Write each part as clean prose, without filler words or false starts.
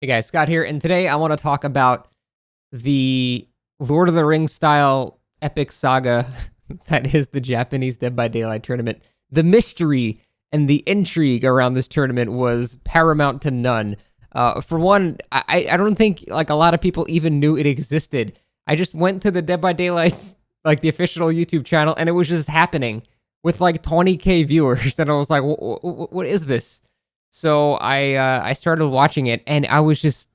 Hey guys, Scott here, and today I want to talk about the Lord of the Rings style epic saga that is the Japanese Dead by Daylight tournament. The mystery and the intrigue around this tournament was paramount to none. For one, I don't think like a lot of people even knew it existed. I just went to the Dead by Daylight's like the official YouTube channel, and it was just happening with like 20K viewers, and I was like, what is this? So I started watching it, and I was just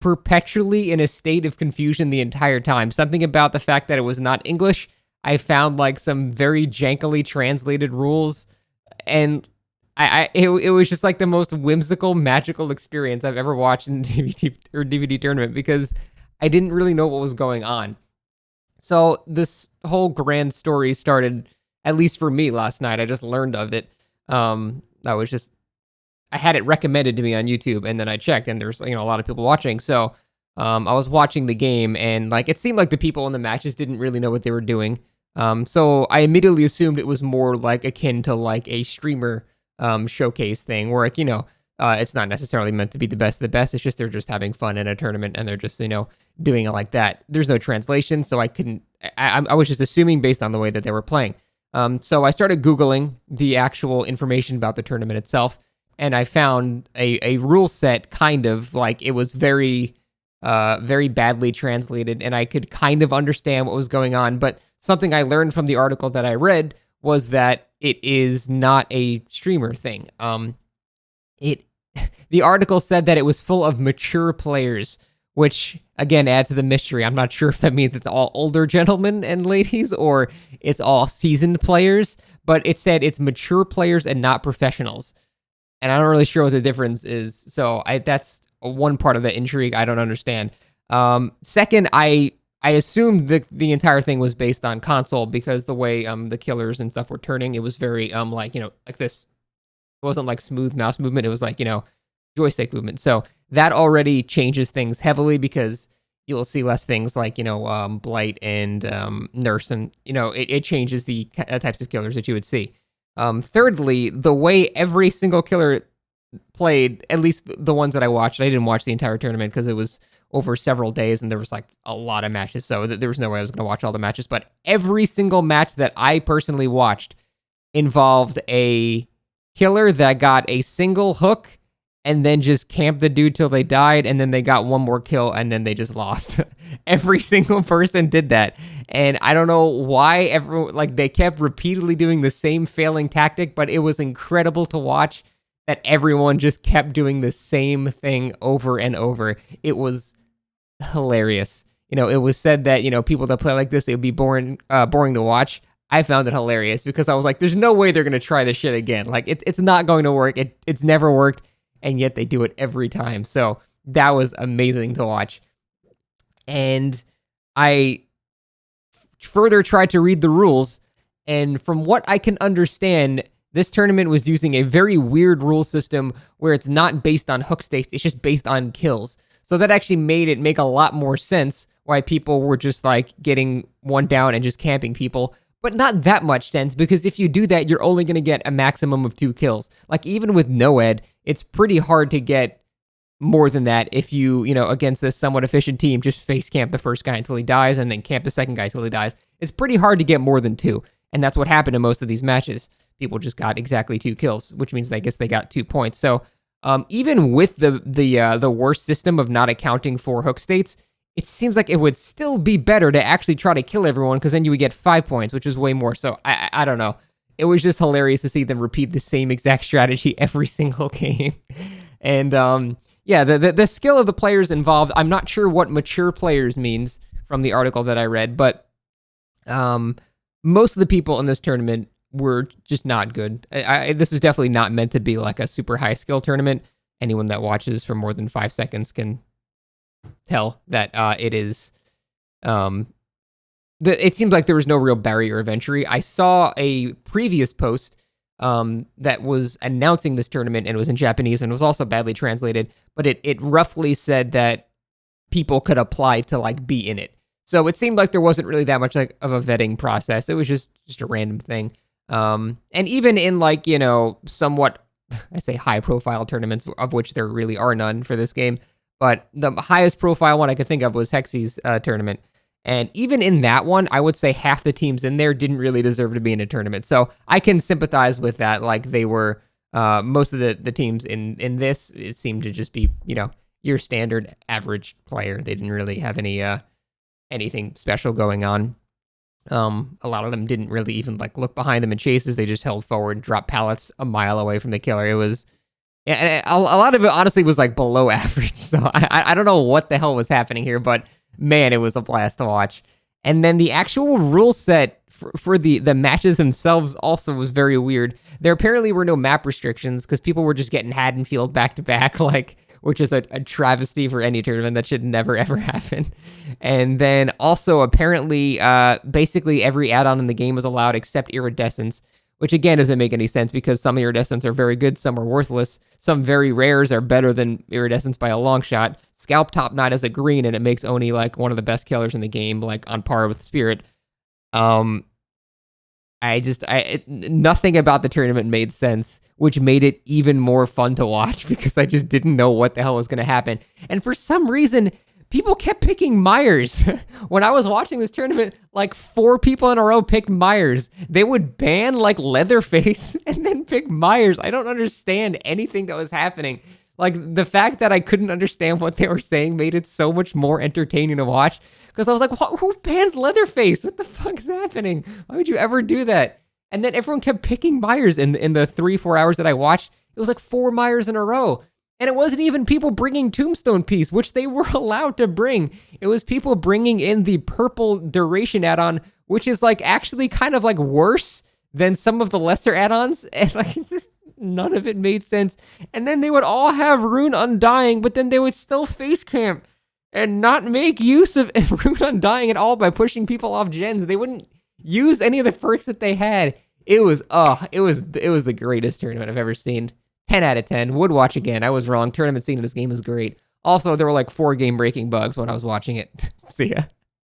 perpetually in a state of confusion the entire time. Something about the fact that it was not English. I found like some very jankily translated rules, and it was just like the most whimsical, magical experience I've ever watched in DVD tournament because I didn't really know what was going on. So this whole grand story started, at least for me, last night. I just learned of it. I was just I had it recommended to me on YouTube, and then I checked, and there's a lot of people watching. So I was watching the game, and like it seemed like the people in the matches didn't really know what they were doing. So I immediately assumed it was more like akin to like a streamer showcase thing, where it's not necessarily meant to be the best of the best. It's just they're just having fun in a tournament, and they're just doing it like that. There's no translation, so I couldn't. I was just assuming based on the way that they were playing. So I started Googling the actual information about the tournament itself, and I found a rule set kind of like it was very, very badly translated, and I could kind of understand what was going on. But something I learned from the article that I read was that it is not a streamer thing. It the article said that it was full of mature players, which again adds to the mystery. I'm not sure if that means it's all older gentlemen and ladies or it's all seasoned players, but it said it's mature players and not professionals. And I'm not really sure what the difference is. So that's one part of the intrigue I don't understand. Second, I assumed the entire thing was based on console because the way the killers and stuff were turning, it was very like like this. It wasn't like smooth mouse movement. It was like joystick movement. So that already changes things heavily because you'll see less things like blight and nurse, and it changes the types of killers that you would see. Thirdly, the way every single killer played, at least the ones that I watched, I didn't watch the entire tournament because it was over several days and there was like a lot of matches, so there was no way I was going to watch all the matches. But every single match that I personally watched involved a killer that got a single hook and then just camped the dude till they died, and then they got one more kill, and then they just lost. Every single person did that, and I don't know why everyone they kept repeatedly doing the same failing tactic, but it was incredible to watch that everyone just kept doing the same thing over and over. It was hilarious. It was said that people that play like this, it would be boring to watch. I found it hilarious because I was like, "There's no way they're gonna try this shit again. Like, it's not going to work. It's never worked." And yet they do it every time. So that was amazing to watch. And I further tried to read the rules, and from what I can understand, this tournament was using a very weird rule system where it's not based on hook stakes, it's just based on kills. So that actually made it make a lot more sense why people were just like getting one down and just camping people. But not that much sense, because if you do that, you're only going to get a maximum of 2 kills. Like, even with Noed, it's pretty hard to get more than that if you, against this somewhat efficient team, just face camp the first guy until he dies and then camp the second guy until he dies. It's pretty hard to get more than 2. And that's what happened in most of these matches. People just got exactly 2 kills, which means I guess they got 2 points. So even with the worst system of not accounting for hook states, it seems like it would still be better to actually try to kill everyone, because then you would get 5 points, which is way more. So I don't know. It was just hilarious to see them repeat the same exact strategy every single game. And yeah, the skill of the players involved, I'm not sure what mature players means from the article that I read, but most of the people in this tournament were just not good. This was definitely not meant to be like a super high skill tournament. Anyone that watches for more than 5 seconds can tell that it is it seems like there was no real barrier of entry. I saw a previous post that was announcing this tournament, and it was in Japanese and it was also badly translated, but it roughly said that people could apply to like be in it. So it seemed like there wasn't really that much like of a vetting process. It was just a random thing. And even in like, somewhat I say high profile tournaments, of which there really are none for this game, But the highest profile one I could think of was Hexy's tournament. And even in that one, I would say half the teams in there didn't really deserve to be in a tournament. So I can sympathize with that. Like they were, most of the teams in this, it seemed to just be, your standard average player. They didn't really have anything special going on. A lot of them didn't really even like look behind them in chases. They just held forward and dropped pallets a mile away from the killer. It was, and a lot of it honestly was like below average. So I don't know what the hell was happening here, but man, it was a blast to watch. And then the actual rule set for the matches themselves also was very weird. There apparently were no map restrictions because people were just getting Haddonfield back to back, like, which is a travesty for any tournament. That should never ever happen. And then also apparently, basically every add-on in the game was allowed except Iridescence, which again doesn't make any sense because some Iridescence are very good, some are worthless, some very rares are better than Iridescence by a long shot. Scalp Top Knot is a green, and it makes Oni like one of the best killers in the game, like on par with Spirit. Nothing about the tournament made sense, which made it even more fun to watch because I just didn't know what the hell was going to happen. And for some reason, people kept picking Myers. When I was watching this tournament, like 4 people in a row picked Myers. They would ban like Leatherface and then pick Myers. I don't understand anything that was happening. Like the fact that I couldn't understand what they were saying made it so much more entertaining to watch. Because I was like, who bans Leatherface? What the fuck is happening? Why would you ever do that? And then everyone kept picking Myers in the 3-4 hours that I watched. It was like 4 Myers in a row. And it wasn't even people bringing Tombstone Piece, which they were allowed to bring. It was people bringing in the purple duration add-on, which is like actually kind of like worse than some of the lesser add-ons. And like, it's just, none of it made sense. And then they would all have Rune Undying, but then they would still face camp and not make use of Rune Undying at all by pushing people off gens. They wouldn't use any of the perks that they had. It was the greatest tournament I've ever seen. 10 out of 10. Would watch again. I was wrong. Tournament scene in this game is great. Also, there were like 4 game breaking bugs when I was watching it. See ya.